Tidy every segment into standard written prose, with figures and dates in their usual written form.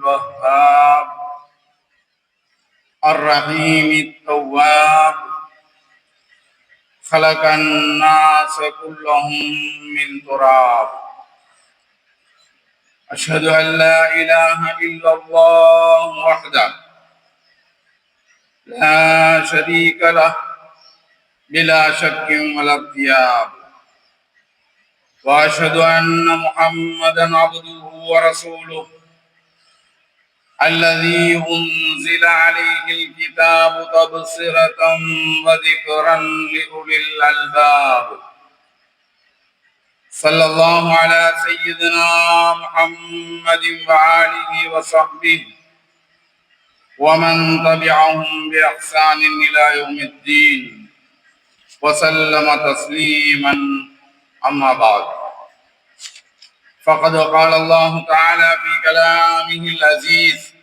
الوهاب الرحيم التواب خلق الناس كلهم من تراب أشهد أن لا إله إلا الله وحده لا شريك له بلا شك ولا ارتياب وأشهد أن محمدا عبده ورسوله الذي أنزل عليه الكتاب تبصرة وذكرا لأولي الألباب صلى الله على سيدنا محمد وآله وصحبه ومن تبعهم بإحسان إلى يوم الدين وسلم تسليما أما بعد فقد قال الله تعالى في كلامه العزيز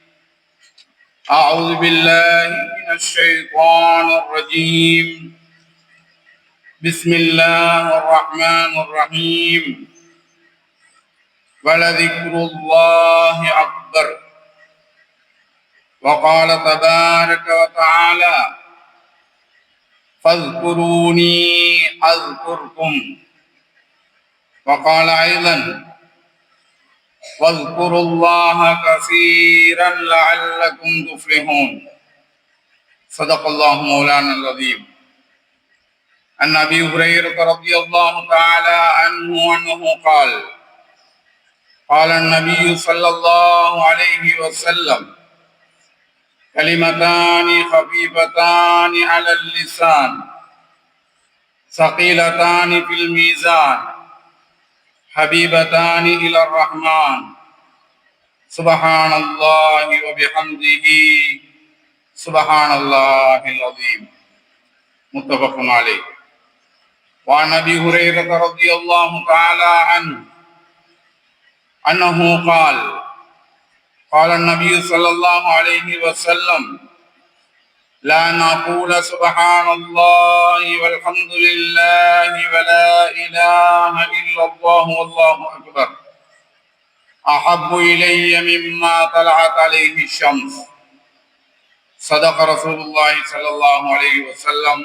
أعوذ بالله من الشيطان الرجيم بسم الله الرحمن الرحيم ولذكر الله أكبر وقال تبارك وتعالى فاذكروني أذكركم وقال أيضا واذكروا الله كثيرا لعلكم تفلحون صدق الله مولانا العظيم عن أبي هريرة رضي الله تعالى عنه أنه قال قال النبي صلى الله عليه وسلم كلمتان خفيفتان على اللسان ثقيلتان في الميزان حبيبتان إلى الرحمن سبحان الله وبحمده سبحان الله العظيم متفق عليه وعن أبي هريرة رضي الله تعالى عنه أنه قال قال النبي صلى الله عليه وسلم لا نقول سبحان الله والحمد لله ولا إله إلا الله والله أكبر أحب إلي مما طلعت عليه الشمس صدق رسول الله صلى الله عليه وسلم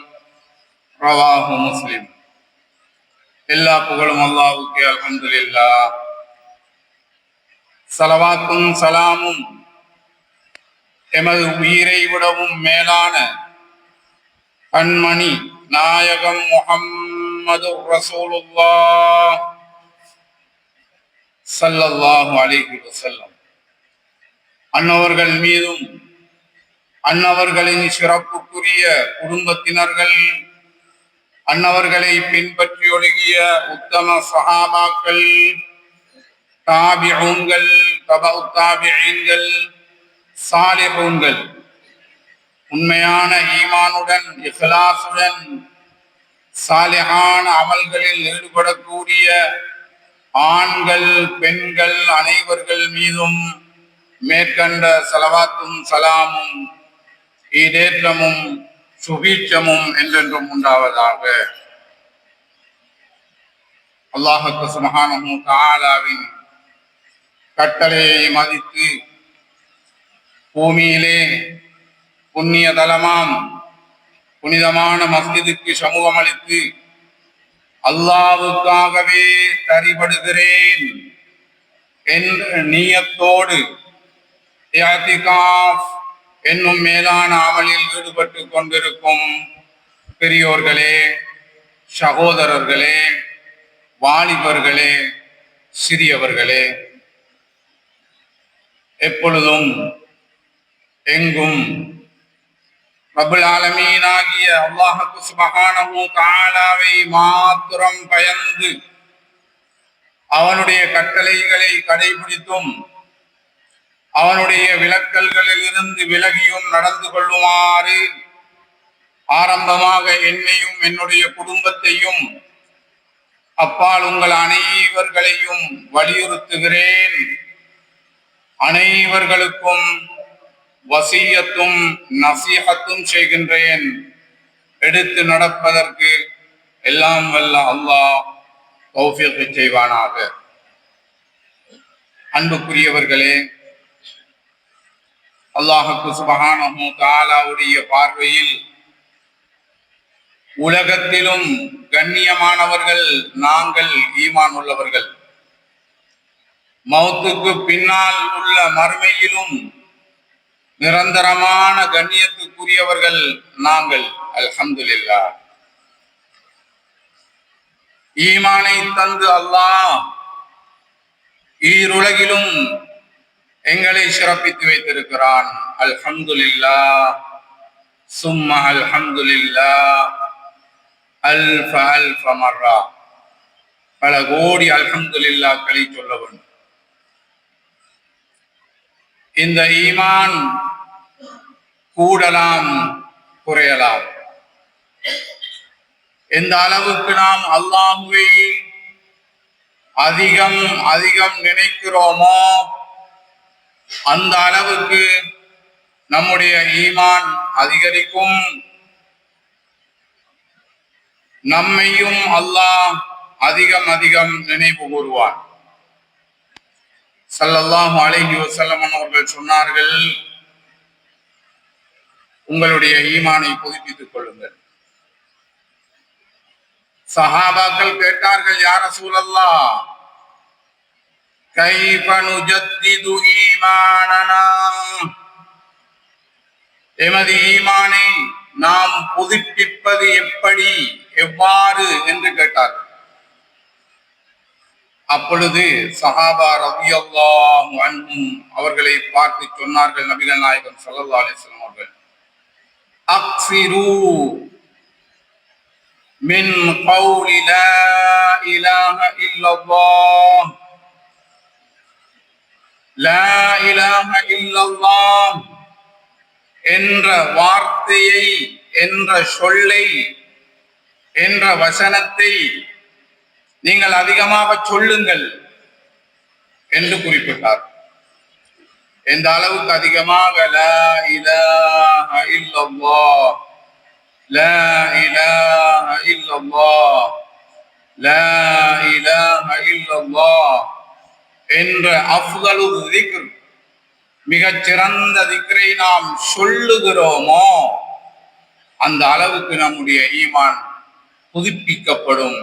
رواه مسلم எல்லா புகழும் அல்லாஹ்வுக்கே அல்ஹம்துலில்லாஹ் ஸலவாத்தும் சலாமும் எமது உயிரை விடவும் மேலான கண்மணி நாயகம் முஹம்மது ரசூலுல்லாஹ் ஸல்லல்லாஹு அலைஹி வஸல்லம் அன்னவர்கள் மீதும் அன்னவர்களின் சிறப்புக்குரிய குடும்பத்தினர்கள் அன்னவர்களை பின்பற்றி ஒழுகிய உத்தம சஹாபாக்கள் தாபிஊன்கள் தபஉ தாபிஈன்கள் சாலிஹூன்கள் உண்மையான ஈமானுடன் இஹ்லாசுடன் சாலிஹான அமல்களில் ஈடுபடக்கூடிய ஆண்கள் பெண்கள் அனைவர்கள் மீதும் மேற்கண்ட ஸலவாத்தும் சலாமும் ஈடேற்றமும் சுபீட்சமும் என்றென்றும் உண்டாவதாக. அல்லாஹ் சுப்ஹானஹு வ தஆலாவின் கட்டளையை மதித்து பூமியிலே புண்ணிய தலமாம் புனிதமான மஸ்ஜிதுக்கு சமூகம் அளித்து அல்லாஹ்வுக்காகவே தரிபடுகிறேன் என்ற நியத்தோடு இஅ்திகாஃப் என்னும் மேலான அமலில் ஈடுபட்டு கொண்டிருக்கும் பெரியோர்களே, சகோதரர்களே, வாலிபர்களே, சிறியவர்களே, எப்பொழுதும் எங்கும் ரப்புல் ஆலமீன் ஆகிய அல்லாஹ் சுப்ஹானஹு வ தஆலாவை மாத்திரம் பயந்து அவனுடைய கட்டளைகளை கடைபிடித்தும் அவனுடைய விலக்கல்களில் இருந்து விலகியும் நடந்து கொள்ளுமாறு ஆரம்பமாக என்னையும் என்னுடைய குடும்பத்தையும் அப்பால் உங்கள் அனைவர்களையும் வலியுறுத்துகிறேன். அனைவர்களுக்கும் வசியத்தும் நசீஹத்தும் செய்கின்றேன். எடுத்து நடப்பதற்கு எல்லாம் வல்ல அல்லாஹ் தௌஃபீக் செய்வானாக. அன்புக்குரியவர்களே, அல்லாஹ்வுக்கு சுப்ஹானஹு தஆலாவுடைய பார்வையில் உலகத்திலும் கண்ணியமானவர்கள் நாங்கள், ஈமான் உள்ளவர்கள். மௌத்துக்கு பின்னால் உள்ள மறுமையிலும் நிரந்தரமான கண்ணியத்துக்குரியவர்கள் நாங்கள். அல்ஹம்துலில்லாஹ். ஈமானை தந்து அல்லாஹ் ஈருலகிலும் எங்களை சிறப்பித்து வைத்திருக்கிறான். அல்ஹம்துலில்லாஹ், சும்மா அல்ஹம்துலில்லாஹ், அல்ஃப அல்ஃப மர்ரா. பல கோடி அல்ஹம்துலில்லாஹ்களை சொல்ல வேண்டும். இந்த ஈமான் கூடலாம் குறையலாம். எந்த அளவுக்கு நாம் அல்லாஹ்வை அதிகம் அதிகம் நினைக்கிறோமோ அந்த அளவுக்கு நம்முடைய ஈமான் அதிகரிக்கும். நம்மையும் அல்லாஹ் அதிகம் அதிகம் நினைவு கூறுவார். ஸல்லல்லாஹு அலைஹி வஸல்லம் அவர்கள் சொன்னார்கள், உங்களுடைய ஈமானை புதுப்பித்துக் கொள்ளுங்கள். சஹாபாக்கள் கேட்டார்கள், யா ரசூலல்லாஹ், கைஃப நுஜத்திது ஈமானனா, எமது ஈமானை நாம் புதுப்பிப்பது எப்படி, எவ்வாறு என்று கேட்டார்கள். அப்பொழுது சஹாபா ரலியல்லாஹு அன்ஹும் அவர்களை பார்த்து சொன்னார்கள், நபிகள் நாயகம் ஸல்லல்லாஹு அலைஹி வஸல்லம் அவர்கள், அக்ஸிரு மின் கௌலி லா இலாஹ இல்லல்லாஹ், லா இலாஹ இல்லல்லாஹ் என்ற வார்த்தையை, என்ற சொல்லை, என்ற வசனத்தை நீங்கள் அதிகமாக சொல்லுங்கள் என்று குறிப்பிட்டார். எந்த அளவுக்கு அதிகமாக? லா இலாஹ இல்லல்லாஹ், லா இலாஹ இல்லல்லாஹ், லா இலாஹ இல்லல்லாஹ் என்ற அஃதலு திக்ர், மிகச் சிறந்த திக்ரை நாம் சொல்லுகிறோமோ அந்த அளவுக்கு நம்முடைய ஈமான் புதுப்பிக்கப்படும்,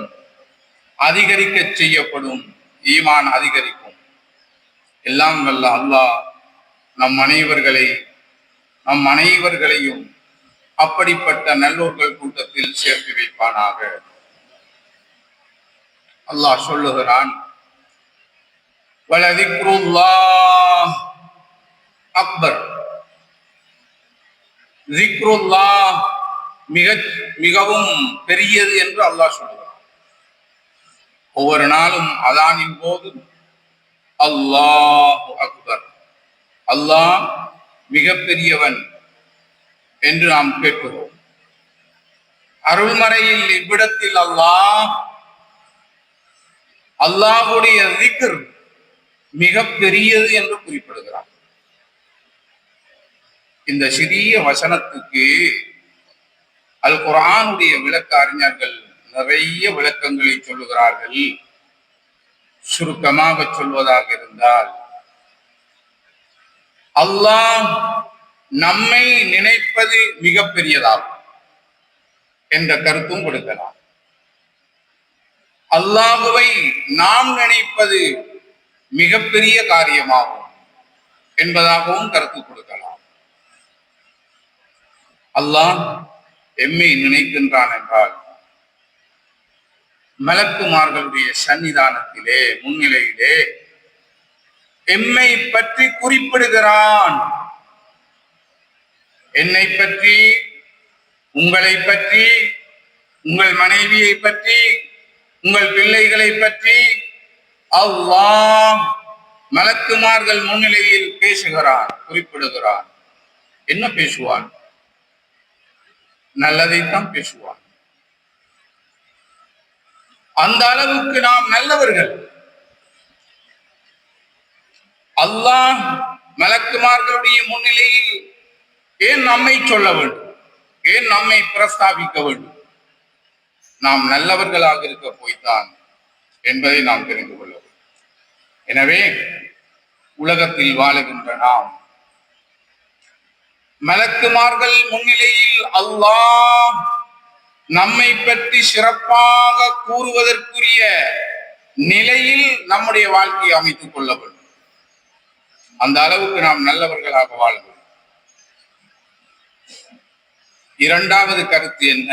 அதிகரிக்க செய்யப்படும். ஈமான் அதிகரிக்கும். எல்லாம் வல்ல அல்லாஹ் நம் அனைவர்களையும் அப்படிப்பட்ட நல்லோர்கள் கூட்டத்தில் சேர்த்து வைப்பானாக. அல்லாஹ் சொல்லுகிறான், வலதிக்ருல்லாஹ் அக்பர். திக்ருல்லாஹ் மிகவும் பெரியது என்று அல்லாஹ் சொல்லுகிறான். ஒவ்வொரு நாளும் அதானின் போது அல்லாஹு அக்பர், அல்லாஹ் மிகப்பெரியவன் என்று நாம் கேட்கிறோம். அருள்மறையில் இவ்விடத்தில் அல்லாஹ்வுடைய திக்ர் மிக பெரியது என்று குறிப்பிடுகிறார். இந்த சிறிய வசனத்துக்கு அல் குர்ஆனுடைய விளக்க அறிஞர்கள் நிறைய விளக்கங்களை சொல்லுகிறார்கள். சுருக்கமாக சொல்வதாக இருந்தால், அல்லாஹ் நம்மை நினைப்பது மிக பெரியதாகும் என்ற கருத்தும் கொடுக்கலாம். அல்லாஹுவை நாம் நினைப்பது மிகப்பெரிய காரியமாகும் என்பதாகவும் கருத்து கொடுக்கலாம். அல்லாஹ் எம்மை நினைக்கின்றான் என்றால் மலக்குமார்களுடைய சன்னிதானத்திலே, முன்னிலையிலே எம்மை பற்றி குறிப்பிடுகிறான். என்னை பற்றி, உங்களை பற்றி, உங்கள் மனைவியை பற்றி, உங்கள் பிள்ளைகளை பற்றி அல்லாஹ் மலக்குமார்கள் முன்னிலையில் பேசுகிறான், குறிப்பிடுகிறான். என்ன பேசுவான்? நல்லதைத்தான் பேசுவான். அந்த அளவுக்கு நாம் நல்லவர்கள். அல்லாஹ் மலக்குமார்களுடைய முன்னிலையில் ஏன் நம்மை சொல்ல வேண்டும்? ஏன் நம்மை பிரஸ்தாபிக்க வேண்டும்? நாம் நல்லவர்களாக இருக்க போய்த்தான் என்பதை நாம் தெரிந்து கொள்ள வேண்டும். எனவே உலகத்தில் வாழுகின்ற நாம் மலக்குமார்கள் முன்னிலையில் அல்லாஹ் நம்மை பற்றி சிறப்பாக கூறுவதற்குரிய நிலையில் நம்முடைய வாழ்க்கையை அமைத்துக் கொள்ள வேண்டும். அந்த அளவுக்கு நாம் நல்லவர்களாக வாழ்வோம். இரண்டாவது கருத்து என்ன?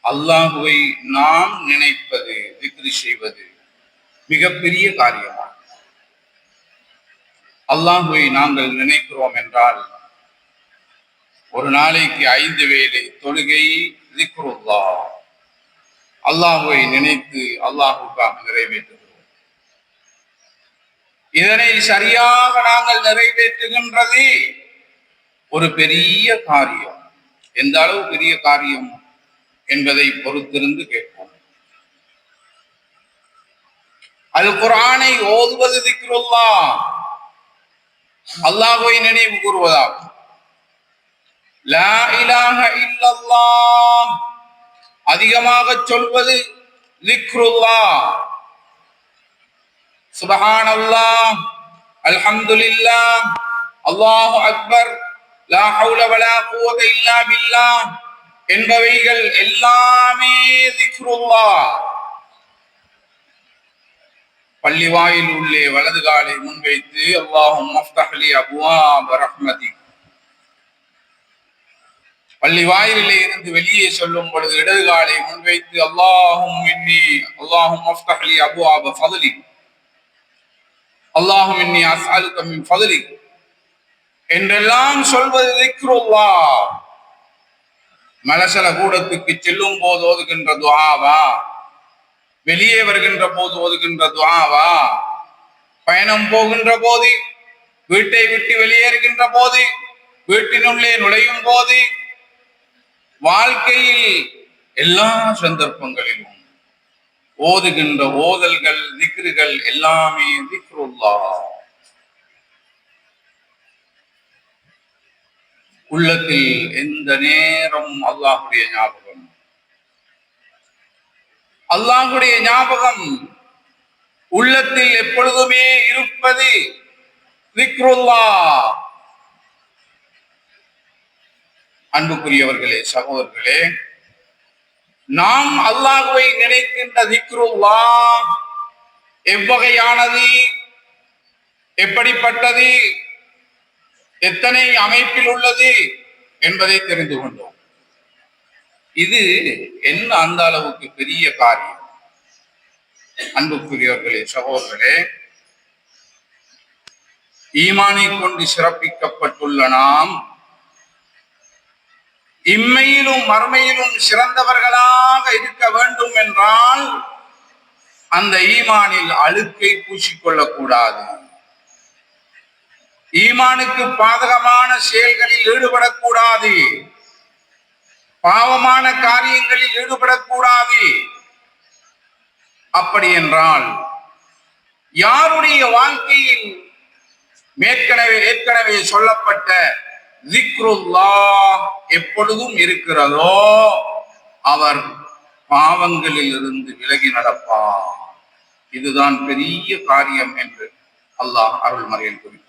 அல்லாஹுவை நாம் நினைப்பது, திக்ரு செய்வது மிகப்பெரிய காரியமா. அல்லாஹுவை நாங்கள் நினைக்கிறோம் என்றால் ஒரு நாளைக்கு 5 வேளை தொழுகை திக்ருல்லாஹ், அல்லாஹுவை நினைத்து அல்லாஹுக்காக நிறைவேற்றுகிறோம். இதனை சரியாக நாங்கள் நிறைவேற்றுகின்றது ஒரு பெரிய காரியம். எந்த அளவு பெரிய காரியம் என்பதை பொறுத்திருந்து கேட்போம். அது குர்ஆனை ஓதுவது திக்ருல்லாஹ், அல்லாஹ்வை நினைவு கூறுவதாகும். லா இலாஹ இல்லல்லாஹ் அதிகமாக சொல்வது திக்ருல்லாஹ். சுப்ஹானல்லாஹ், அல்ஹம்துலில்லாஹ், அல்லாஹு அக்பர், லா ஹவுல வலா குவத இல்லா பில்லாஹ் என்பவைகள் எல்லாமே திக்ருல்லாஹ். பள்ளி வாயில் உள்ளே வலது காலை முன்வைத்து அல்லாஹும்ம ஃப்தஹ் லி அப்வாப ரஹ்மதிக், பள்ளி வாயிலே இருந்து வெளியே சொல்லும் பொழுது இடது காலை முன்வைத்து அல்லாஹும்ம ஃப்தஹ் லி அப்வாப ஃபத்லிக், அல்லாஹும்ம இன்னி அஸ்அலுக மின் ஃபத்லிக் என்றெல்லாம் சொல்வது திக்ருல்லாஹ். மலசல கூடத்துக்கு செல்லும் போது ஓதுகின்ற துஆவா, வெளியே வருகின்ற போது ஓதுகின்ற துஆவா, பயணம் போகின்ற போது, வீட்டை விட்டு வெளியேறுகின்ற போது, வீட்டினுள்ளே நுழையும் போது, வாழ்க்கையில் எல்லா சந்தர்ப்பங்களிலும் ஓதுகின்ற ஓதல்கள், திக்ருகள் எல்லாமே திக்ருல்லாஹ். உள்ளத்தில் எந்த நேரம் அல்லாஹுடைய ஞாபகம், அல்லாஹுடைய ஞாபகம் உள்ளத்தில் எப்பொழுதுமே இருப்பது திக்ருல்லாஹ். அன்புக்குரியவர்களே, சகோதரர்களே, நாம் அல்லாஹ்வை நினைக்கின்ற திக்ருல்லாஹ் எவ்வகையானது, எப்படிப்பட்டது, எத்தனை அமைப்பில் உள்ளது என்பதை தெரிந்து கொண்டோம். இது என்ன அந்த அளவுக்கு பெரிய காரியம். அன்புக்குரியவர்களே, சகோதரர்களே, ஈமானை கொண்டு சிறப்பிக்கப்பட்டுள்ள நாம் இம்மையிலும் மறுமையிலும் சிறந்தவர்களாக இருக்க வேண்டும் என்றால் அந்த ஈமானில் அழுக்கை பூசிக்கொள்ளக்கூடாது. ஈமானுக்கு பாதகமான செயல்களில் ஈடுபடக்கூடாது, பாவமான காரியங்களில் ஈடுபடக்கூடாது. அப்படி என்றால் யாருடைய வாழ்க்கையில் ஏற்கனவே சொல்லப்பட்ட திக்ருல்லாஹ் எப்பொழுதும் இருக்கிறதோ அவர் பாவங்களில் இருந்து விலகி நடப்பார். இதுதான் பெரிய காரியம் என்று அல்லாஹ் அருள்மறையில் குறிப்பிடுவார்.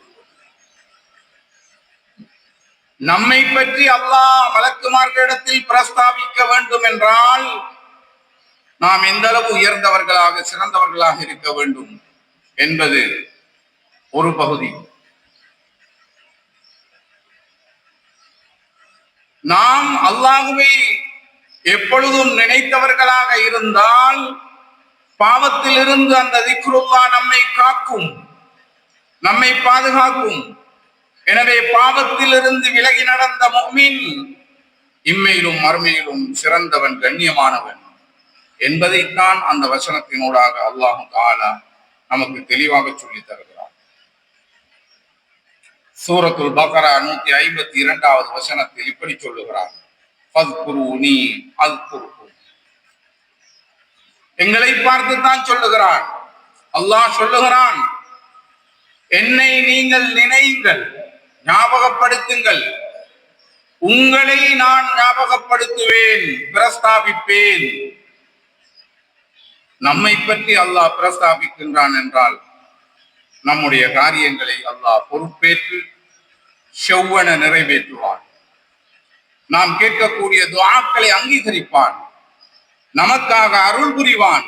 நம்மை பற்றி அல்லாஹ் மலக்குமார்களிடத்தில் பிரஸ்தாபிக்க வேண்டும் என்றால் நாம் எந்த அளவு உயர்ந்தவர்களாக சிறந்தவர்களாக இருக்க வேண்டும் என்பது ஒரு பகுதி. நாம் அல்லாஹ்வை எப்பொழுதும் நினைத்தவர்களாக இருந்தால் பாவத்திலிருந்து அந்த திக்ருல்லாஹ் நம்மை காக்கும், நம்மை பாதுகாக்கும். எனவே பாவத்திலிருந்து விலகி நடந்த முஃமின் இம்மையிலும் மறுமையிலும் சிறந்தவன், கண்ணியமானவன் என்பதைத்தான் அந்த வசனத்தினூடாக அல்லாஹ் தஆலா நமக்கு தெளிவாக சொல்லித் தருகிறார். சூரத்துல் பக்ரா 152வது வசனத்தில் இப்படி சொல்லுகிறார், ஃபத்குரூனி அஸ்குருக்கும். எங்களை பார்த்து தான் சொல்லுகிறான். அல்லாஹ் சொல்லுகிறான், என்னை நீங்கள் நினையுங்கள், ஞாபகப்படுத்துங்கள், உங்களை நான் ஞாபகப்படுத்துவேன், பிரஸ்தாபிப்பேன். நம்மை பற்றி அல்லாஹ் பிரஸ்தாபிக்கின்றான் என்றால் நம்முடைய காரியங்களை அல்லாஹ் பொறுப்பேற்று செவ்வன நிறைவேற்றுவான். நாம் கேட்கக்கூடிய துஆக்களை அங்கீகரிப்பான், நமக்காக அருள் புரிவான்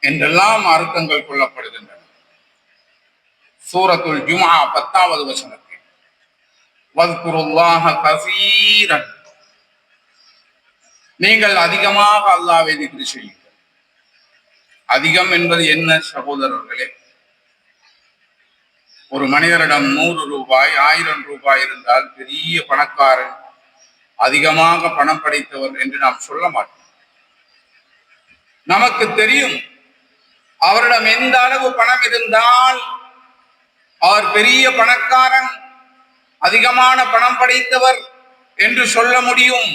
என்றெல்லாம் அர்த்தங்கள் கொள்ளப்படுகின்றன. சூரத்துல் ஜும்ஆ 10வது வசனத்தில் வஸ்குருல்லாஹ கஸீரன், நீங்கள் அதிகமாக அல்லாஹ்வை திக்ர் செய்யுங்கள். அதிகம் என்பது என்ன சகோதரர்களே? ஒரு மனிதரிடம் 100 ரூபாய் 1000 ரூபாய் இருந்தால் பெரிய பணக்காரன், அதிகமாக பணம் படைத்தவர் என்று நாம் சொல்ல மாட்டோம். நமக்கு தெரியும் அவரிடம் எந்த அளவு பணம் இருந்தால் அவர் பெரிய பணக்காரன், அதிகமான பணம் படைத்தவர் என்று சொல்ல முடியும்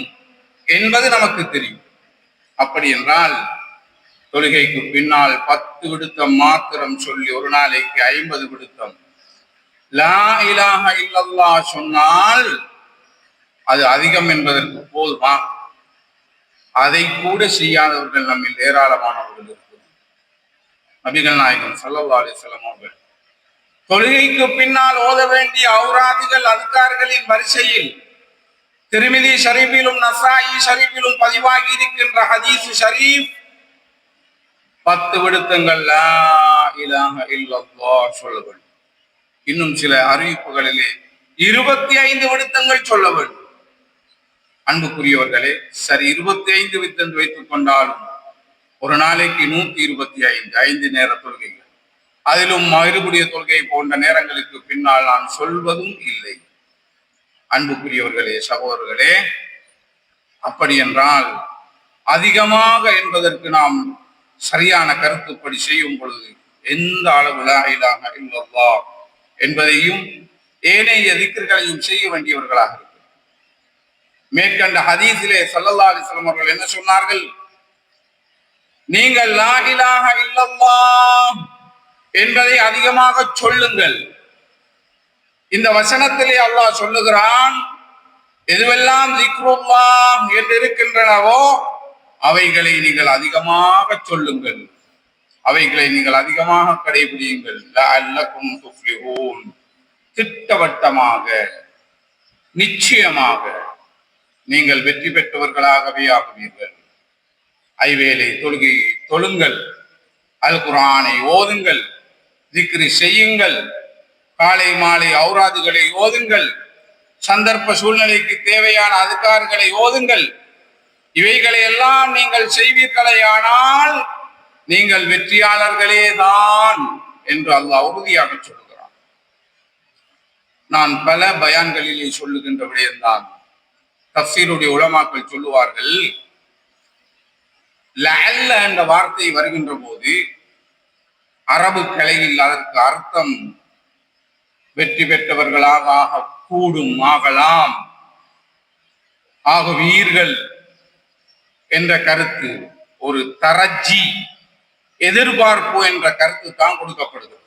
என்பது நமக்கு தெரியும். அப்படி என்றால் தொழுகைக்கு பின்னால் 10 விடுத்தம் மாத்திரம் சொல்லி ஒரு நாளைக்கு 50 விடுத்தம் லா இலாஹ இல்லல்லாஹ் சொன்னால் அது அதிகம் என்பதற்கு போதுமா? அதை கூட செய்யாதவர்கள் நம்மில் ஏராளமானவர்கள் இருக்கிறார். நபிகள் நாயகம் ஸல்லல்லாஹு அலைஹி வஸல்லம் அவர்கள் தொழுகைக்கு பின்னால் ஓத வேண்டிய ஔராதுகள் அஸ்கார்களின் வரிசையில் திர்மிதி ஷரீஃபிலும் நஸாயி ஷரீஃபிலும் பதிவாகி இருக்கின்ற ஹதீஸ் ஷரீஃப் 10 விடுத்தங்கள் லா இலாஹ இல்லல்லாஹ் சொல்ல வேண்டும். இன்னும் சில அறிவிப்புகளிலே 25 விடுத்தங்கள் சொல்ல வேண்டும். அன்புக்குரியவர்களே, சரி 25 விடுத்தங்கள் வைத்துக் கொண்டாலும் ஒரு நாளைக்கு 125 5 நேர தொழுகைகள், அதிலும் மறுபடிய தொழுகை போன்ற நேரங்களுக்கு பின்னால் நான் சொல்வதும் இல்லை. அன்புக்குரியவர்களே, சகோதரர்களே, அப்படி என்றால் அதிகமாக என்பதற்கு நாம் சரியான கருத்துப்படி செய்யும் பொழுது எந்த அளவு லா இலாஹ இல்லல்லாஹ் என்பதையும் ஏனைய திக்ர்களையும் செய்ய வேண்டியவர்களாக இருக்கிறோம். மேற்கண்ட ஹதீஸிலே ஸல்லல்லாஹு அலைஹி வஸல்லம் அவர்கள் என்ன சொன்னார்கள்? நீங்கள் லா இலாஹ இல்லல்லாஹ் என்பதை அதிகமாக சொல்லுங்கள். இந்த வசனத்திலே அல்லாஹ் சொல்லுகிறான், எதுவெல்லாம் திக்ருல்லாஹ் என்று இருக்கின்றனவோ அவைகளை நீங்கள் அதிகமாக சொல்லுங்கள், அவைகளை நீங்கள் அதிகமாக கடைபிடியுங்கள். லஅல்லகும் துஃப்லிஹூன், திட்டவட்டமாக நிச்சயமாக நீங்கள் வெற்றி பெற்றவர்களாகவே ஆகுவீர்கள். ஐவேளை தொழுகையை தொழுங்கள், அல் குர்ஆனை ஓதுங்கள், திக்ரி செய்யுங்கள், காலை மாலை ஔராதுகளை ஓதுங்கள், சந்தர்ப்ப சூழ்நிலைக்கு தேவையான அதுகார்களை ஓதுங்கள். இவைகளை எல்லாம் நீங்கள் செய்வீர்களேயானால் நீங்கள் வெற்றியாளர்களே தான் என்று அல்லாஹ் உறுதியாக சொல்லுகிறான். நான் பல பயான்களிலே சொல்லுகின்ற விடயம்தான். தஃசீருடைய உலமாக்கள் சொல்லுவார்கள், லஅல்ல என்ற வார்த்தை வருகின்ற போது அரபு கலையில் அதற்கு அர்த்தம் வெற்றி பெற்றவர்களாக ஆக கூடும், ஆகலாம், ஆகுவீர்கள் என்ற கருத்து, ஒரு தரஜி எதிர்பார்ப்பு என்ற கருத்து தான் கொடுக்கப்படுகிறது.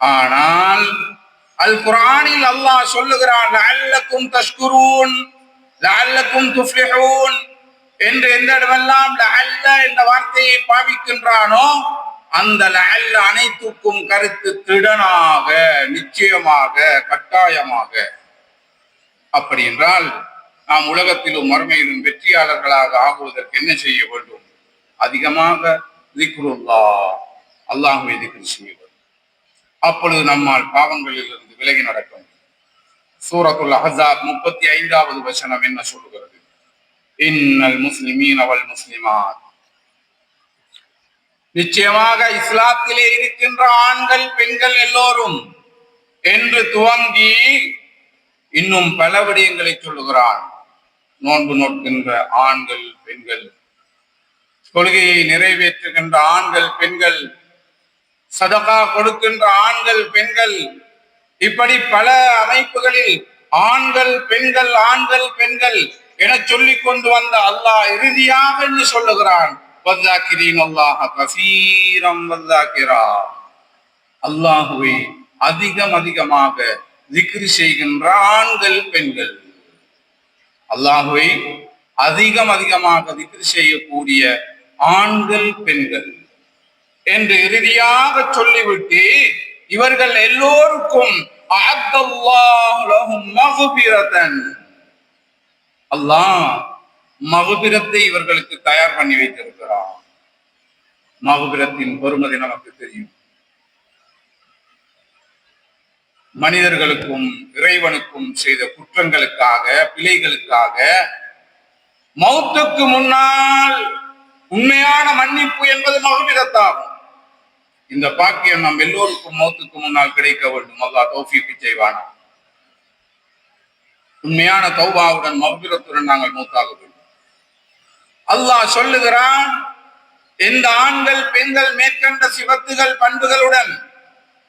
ஆனால் அல் குர்ஆனில் அல்லாஹ் சொல்லுகிறான், லஅல்லகும் தஷ்குரூன் லஅல்லகும் துஃப்லிஹூன் என்று எந்த இடமெல்லாம் லஅல்ல என்ற வார்த்தையை பாவிக்கின்றானோ அந்த லஅல்ல அனைத்துக்கும் கருத்து திடனாக, நிச்சயமாக, கட்டாயமாக. அப்படி என்றால் நாம் உலகத்திலும் மறுமையிலும் வெற்றியாளர்களாக ஆகுவதற்கு என்ன செய்ய வேண்டும்? அதிகமாக திக்ருல்லாஹ், அல்லாஹ்வை திக்ர் செய்ய வேண்டும். அப்பொழுது நம்மால் பாவங்களில் இருந்து விலகி நடக்கும். சூரத்துல் அஹ்ஸாப் 35வது வசனம் என்ன சொல்லுகிறது? இன்னல் முஸ்லிமீன வல் முஸ்லிமாத், நிச்சயமாக இஸ்லாத்திலே இருக்கின்ற ஆண்கள் பெண்கள் எல்லோரும் என்று துவங்கி இன்னும் பல விடயங்களை சொல்லுகிறான். நோன்பு நோக்கின்ற ஆண்கள் பெண்கள், கொள்கையை நிறைவேற்றுகின்ற ஆண்கள் பெண்கள், சதகா கொடுக்கின்ற ஆண்கள் பெண்கள், இப்படி பல அமைப்புகளில் ஆண்கள் பெண்கள் ஆண்கள் பெண்கள் என சொல்லிக் கொண்டு வந்த அல்லாஹ் இறுதியாக என்று சொல்லுகிறான், அல்லாஹுவை அதிகமாக திக்ர் செய்கின்ற ஆண்கள் பெண்கள், அல்லாஹுவை அதிகமாக திக்ர் செய்யக்கூடிய ஆண்கள் பெண்கள் என்று இறுதியாக சொல்லிவிட்டு இவர்கள் எல்லோருக்கும் அஅத்தல்லாஹு லஹும் மக்ஃபிரத்தன். அல்லாஹ் மக்ஃபிரத்தை இவர்களுக்கு தயார் பண்ணி வைத்திருக்கிறார். மக்ஃபிரத்தின் பெருமதி நமக்கு தெரியும். மனிதர்களுக்கும் இறைவனுக்கும் செய்த குற்றங்களுக்காக, பிழைகளுக்காக மௌத்துக்கு முன்னால் உண்மையான மன்னிப்பு என்பது மக்ஃபிரத்தாகும். இந்த பாக்கியம் நம் எல்லோருக்கும் மௌத்துக்கு முன்னால் கிடைக்க வேண்டும். அல்லாஹ் தௌஃபீக் செய்வானா. உண்மையான தௌபாவுடன் மக்ஃபிரத்துடன் நாங்கள் மௌத்தாக வேண்டும். அல்லாஹ் சொல்லுகிறான், எந்த ஆண்கள் பெண்கள் மேற்கண்ட சிவத்துகள் பண்புகளுடன்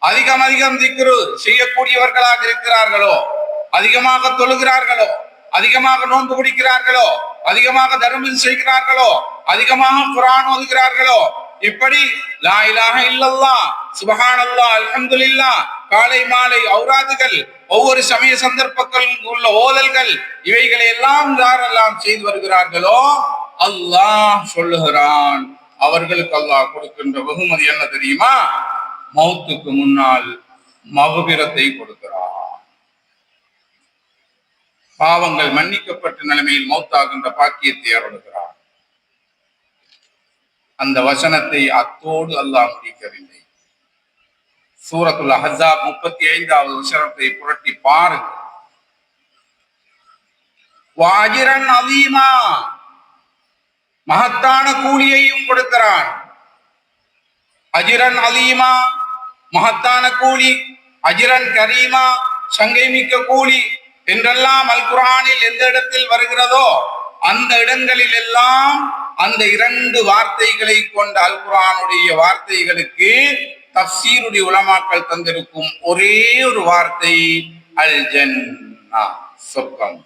அதிகம் அதிகம் திக்ரு செய்யக்கூடியவர்களாக இருக்கிறார்களோ, அதிகமாக தொழுகிறார்களோ, அதிகமாக நோன்பு பிடிக்கிறார்களோ, அதிகமாக தர்மம் செய்கிறார்களோ, அதிகமாக குர்ஆன் ஓதுகிறார்களோ, இப்படி லா இலாஹ இல்லல்லாஹ், சுப்ஹானல்லாஹ், அல்ஹம்துலில்லாஹ், காலை மாலை ஔராதுகள், ஒவ்வொரு சமய சந்தர்ப்பங்களில் உள்ள ஓதல்கள், இவைகளை எல்லாம் யாரெல்லாம் செய்து வருகிறார்களோ அல்லாஹ் சொல்லுகிறான், அவர்களுக்கு அல்லாஹ் கொடுக்கின்ற வெகுமதி என்ன தெரியுமா? மௌத்துக்கு முன்னால் மக்ஃபிரத்தை கொடுக்கிறார். பாவங்கள் மன்னிக்கப்பட்ட நிலைமையில் மௌத்தாகின்ற பாக்கியத்தை அருளுகிறார். அந்த வசனத்தை அத்தோடு அல்லாஹ் முடிக்கவில்லை. சூரத்துல் அஹ்ஸாப் 35வது வசனத்தை புரட்டி பாருங்கள். வாஜிரன் அலீமா, மகத்தான கூலியையும் கொடுக்கிறான். அஜிரன் அலீமா, மகத்தான கூலி, அஜிரன் கரீமா, சங்கை மிக்க கூலி என்றெல்லாம் அல் குர்ஆனில் எந்த இடத்தில் வருகிறதோ அந்த இடங்களில் எல்லாம் அந்த இரண்டு வார்த்தைகளை கொண்ட அல் குர்ஆனுடைய வார்த்தைகளுக்கு தஃசீருடைய உலமாக்கள் தந்திருக்கும் ஒரே ஒரு வார்த்தை அல் ஜன்னா, சொர்க்கம்.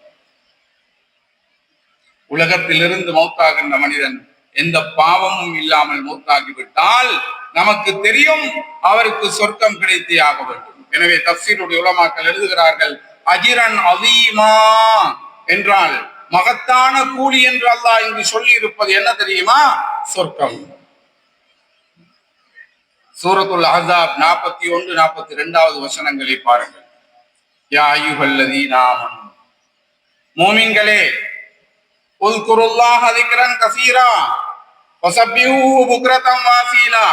உலகத்திலிருந்து மௌத்தாகின்ற மனிதன் எந்த பாவமும் இல்லாமல் மௌத்தாகிவிட்டால் நமக்கு தெரியும் அவருக்கு சொர்க்கம் கிடைத்தே ஆக வேண்டும். எனவே தஃசீருடைய உலமாக்கள் எழுதுகிறார்கள், அஜிரன் அலீமா என்றால் மகத்தான கூலி என்று அல்லாஹ் இங்கு சொல்லி இருப்பது என்ன தெரியுமா? சொர்க்கம். சூரத்துல் அஹ்ஸாப் 41, 42வது வசனங்களை பாருங்கள். யா அய்யுஹல்லதீன ஆமனூ, மூமின்களே, உஸ்குருல்லாஹ திக்ரன் கஸீரா வஸப்பிஹூஹு புக்ரத்தன் வாசீலா,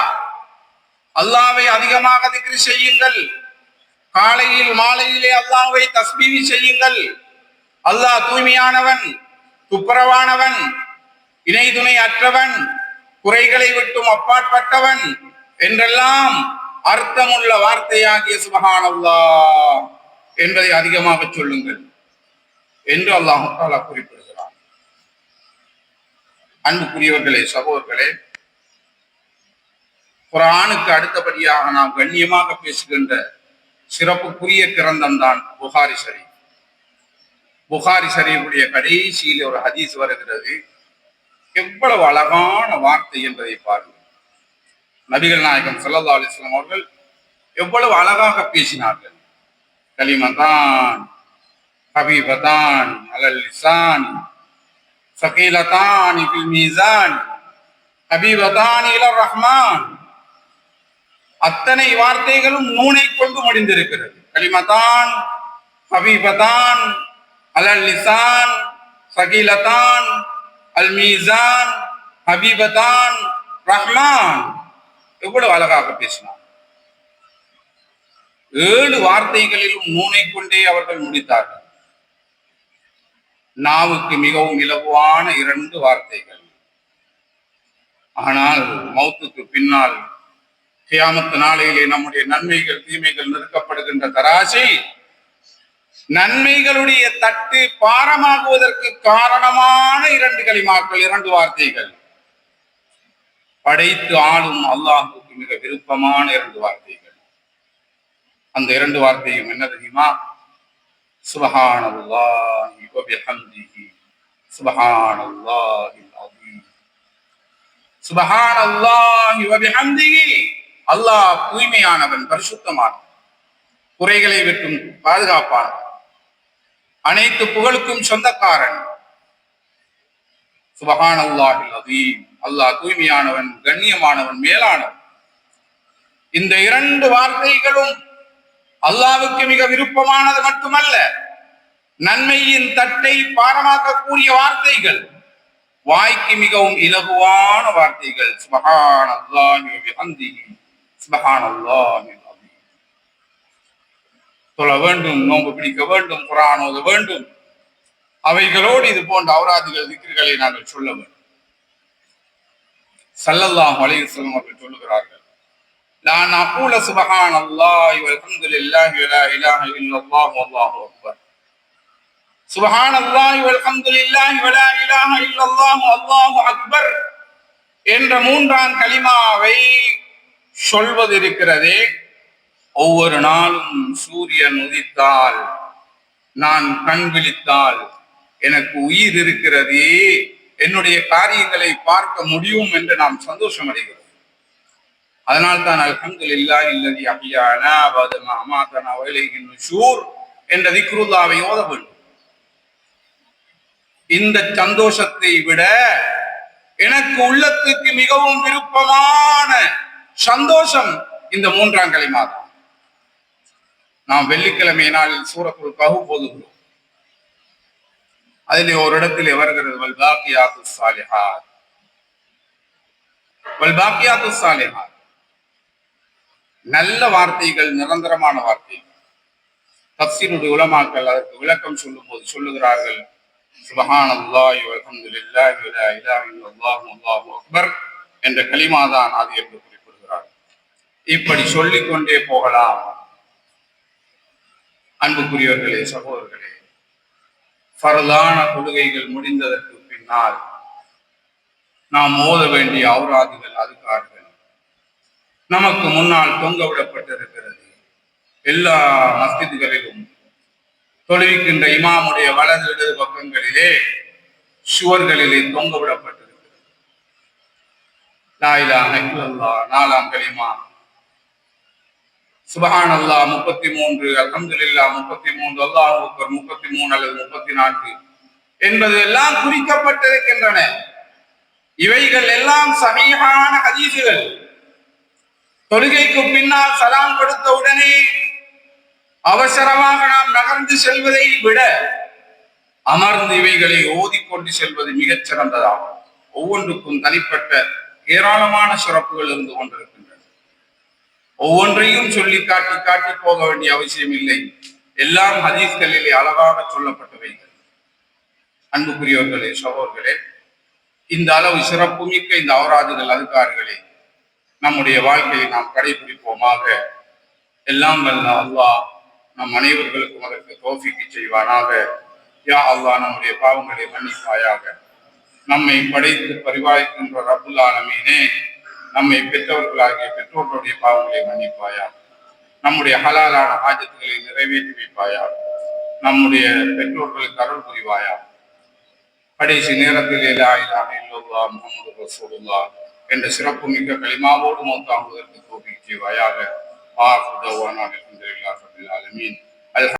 அல்லாஹ்வை அதிகமாக திக்ர் செய்யுங்கள், காலையில் மாலையிலே அல்லாஹ்வை தஸ்பீஹ் செய்யுங்கள். அல்லாஹ் தூய்மையானவன், துப்புரவானவன், இணை துணை அற்றவன், குறைகளை விட்டும் அப்பாற்பட்டவன் என்றெல்லாம் அர்த்தமுள்ள வார்த்தையாகிய சுப்ஹானல்லாஹ் என்பதை அதிகமாக சொல்லுங்கள் என்று அல்லாஹ் தஆலா குறிப்பிடுகிறார். அன்புக்குரியவர்களே, சகோதரர்களே, குர்ஆனுக்கு அடுத்தபடியாக நாம் கண்ணியமாக பேசுகின்ற சிறப்புக்குரிய கிரந்தம் தான் புகாரி ஷரீஃப். புகாரி ஷரீஃபுடைய கடைசியில் ஒரு ஹதீஸ் வருகிறது. எவ்வளவு அழகான வார்த்தை என்பதை பாருங்கள். நபிகள் நாயகம் ஸல்லல்லாஹு அலைஹி வஸல்லம் அவர்கள் எவ்வளவு அழகாக பேசினார்கள். கலிமதான் ஹபீபதான் அலல் லிசான் ஸகீலதான் ஃபில் மீசான் ஹபீபதான் இலர் ரஹ்மான். அத்தனை வார்த்தைகளும் நூனை கொண்டு முடிந்திருக்கிறது. கலிமதான் ஹபீபதான் அலல் லிசான் ஸகீலதான் அல் மீசான் ஹபீபதான் ரஹ்மான். எவ்வளவு அழகாக பேசினார். 7 வார்த்தைகளிலும் நூனை கொண்டே அவர்கள் முடித்தார்கள். நாவுக்கு மிகவும் இலகுவான 2 வார்த்தைகள். ஆனால் மௌத்துக்கு பின்னால் கியாமத் நாளையிலே நம்முடைய நன்மைகள் தீமைகள் நிறுக்கப்படுகின்ற தராசை, நன்மைகளுடைய தட்டு பாரமாகுவதற்கு காரணமான 2 கலிமாக்கள், 2 வார்த்தைகள். படைத்து ஆளும் அல்லாஹ்வுக்கு மிக விருப்பமான 2 வார்த்தைகள். அந்த 2 வார்த்தையும் என்ன தெரியுமா? சுப்ஹானல்லாஹி வ பிஹம்திஹி சுப்ஹானல்லாஹில் அஸீம். சுப்ஹானல்லாஹி வ பிஹம்திஹி, அல்லாஹ் தூய்மையானவன், பரிசுத்தமானவன், குறைகளை விட்டும் பாதுகாப்பானவன், அனைத்து புகழுக்கும் சொந்தக்காரன். சுப்ஹானல்லாஹில் அஸீம், அல்லாஹ் தூய்மையானவன், கண்ணியமானவன், மேலானவன். இந்த 2 வார்த்தைகளும் அல்லாஹ்வுக்கு மிக விருப்பமானது மட்டுமல்ல, நன்மையின் தட்டை பாரமாக்கக்கூடிய வார்த்தைகள், வாய்க்கு மிகவும் இலகுவான வார்த்தைகள். சுப்ஹானல்லாஹி வ பிஹம்திஹி சுப்ஹானல்லாஹில் அஸீம். தொழ வேண்டும், நோன்பு பிடிக்க வேண்டும், குர்ஆன் ஓத வேண்டும். அவைகளோடு இது போன்ற அவுராதுகள் திக்ர்களை நாங்கள் சொல்ல வேண்டும். ஸல்லல்லாஹு அலைஹி வஸல்லம் அவர்கள் சொல்லுகிறார்கள், லா நகூல சுப்ஹானல்லாஹி வல்ஹம்துலில்லாஹி வலா இலாஹ இல்லல்லாஹு வல்லாஹு அக்பர். சுப்ஹானல்லாஹி வல்ஹம்துலில்லாஹி வலா இலாஹ இல்லல்லாஹு அல்லாஹு அக்பர் என்ற மூன்றாம் கலிமாவை சொல்வது இருக்கிறதே, ஒவ்வொரு நாளும் சூரியன் உதித்தால், நான் கண் விழித்தால் எனக்கு உயிர் இருக்கிறது, என்னுடைய காரியங்களை பார்க்க முடியும் என்று நாம் சந்தோஷம் அடைகிறோம். அதனால் தான் அல்ஹம்துலில்லாஹி அல்லதி அஹ்யானா பஅத மா அமாதனா வ இலைஹி நுஷூர் என்ற திக்ருல்லாவை ஓத வேண்டும். இந்த சந்தோஷத்தை விட எனக்கு உள்ளத்துக்கு மிகவும் விருப்பமான சந்தோஷம் இந்த மூன்றாம் கலிமா தான். நாம் வெள்ளிக்கிழமை நாளில் சூரத்துல் கஹ்ஃப் ஓதுகிறோம். அதிலே ஒரு இடத்திலே வருகிறது, வல் பாக்கியாத்துஸ் ஸாலிஹாத். வல் பாக்கியாத்துஸ் ஸாலிஹாத், நல்ல வார்த்தைகள், நிரந்தரமான வார்த்தைகள். தஃசீருடைய உலமாக்கள் அதற்கு விளக்கம் சொல்லும் போது சொல்லுகிறார்கள், சுப்ஹானல்லாஹி வல்ஹம்துலில்லாஹி வலா இலாஹ இல்லல்லாஹு வல்லாஹு அக்பர் என்ற கலிமா தான் அது என்று குறிப்பிடுகிறார். இப்படி சொல்லிக்கொண்டே போகலாம். அன்புக்குரியவர்களே, சகோதரர்களே, ஃபர்லான தொழுகைகள் முடிந்ததற்கு பின்னால் நாம் ஓத வேண்டிய அவுராதுகள், அதுக்கார்கள் நமக்கு முன்னால் தொங்க விடப்பட்டிருக்கிறது. எல்லா மஸ்ஜிதுகளிலும் தொழுவிக்கின்ற இமாமுடைய வலது இடது பக்கங்களிலே சுவர்களிலே தொங்க விடப்பட்டிருக்கிறது. லா இலாஹ இல்லல்லாஹ் நாலாம் கலிமா, சுப்ஹானல்லாஹ் 33, அல்ஹம்துலில்லாஹ் 33, அல்லாஹு அக்பர் 33 அல்லது 34 என்பது எல்லாம் குறிக்கப்பட்டிருக்கின்றன. இவைகள் எல்லாம் சஹீஹான ஹதீஸுகள். தொழுகைக்கு பின்னால் சலாம் கொடுத்த உடனே அவசரமாக நாம் நகர்ந்து செல்வதை விட அமர்ந்து இவைகளை ஓதிக்கொண்டு செல்வது மிகச் சிறந்ததாகும். ஒவ்வொன்றுக்கும் தனிப்பட்ட ஏராளமான சிறப்புகள் இருந்து கொண்டிருக்கின்றன. ஒவ்வொன்றையும் சொல்லி காட்டி காட்டி போக வேண்டிய அவசியம் இல்லை. எல்லாம் ஹதீஸ்களிலே அழகாக சொல்லப்பட்டவைகள். அன்புக்குரியவர்களே, சகோதரர்களே, இந்த அளவு சிறப்பு மிக்க இந்த அவுராதுகள், அதுக்கார்களே நம்முடைய வாழ்க்கையை நாம் கடைபிடிப்போமாக. எல்லாம் வல்ல அல்லாஹ் நம் அனைவர்களுக்கும் அதற்கு தௌஃபீக் செய்வானாக. யா அல்லாஹ், நம்முடைய பாவங்களை மன்னிப்பாயாக. நம்மை படைத்து பரிபாலிக்கின்ற ரப்புல் ஆலமீனே, நம்மை பெற்றவர்களாகிய பெற்றோர்களுடைய பாவங்களை மன்னிப்பாயா. நம்முடைய ஹலாலான ஹாஜத்துகளை நிறைவேற்றி வைப்பாயா. நம்முடைய பெற்றோர்களுக்கு அருள் புரிவாயா. கடைசி நேரத்தில் லா இலாஹ இல்லல்லாஹ் முஹம்மது ரசூலுல்லாஹ் என்ற சிறப்பு மிக்க கலிமாவோடு மௌத்தாகுவதற்கு தௌஃபீக் செய்வாயாக. ஆகிரு தஅவானா அல்ஹம்துலில்லாஹி ரப்பில் ஆலமீன்.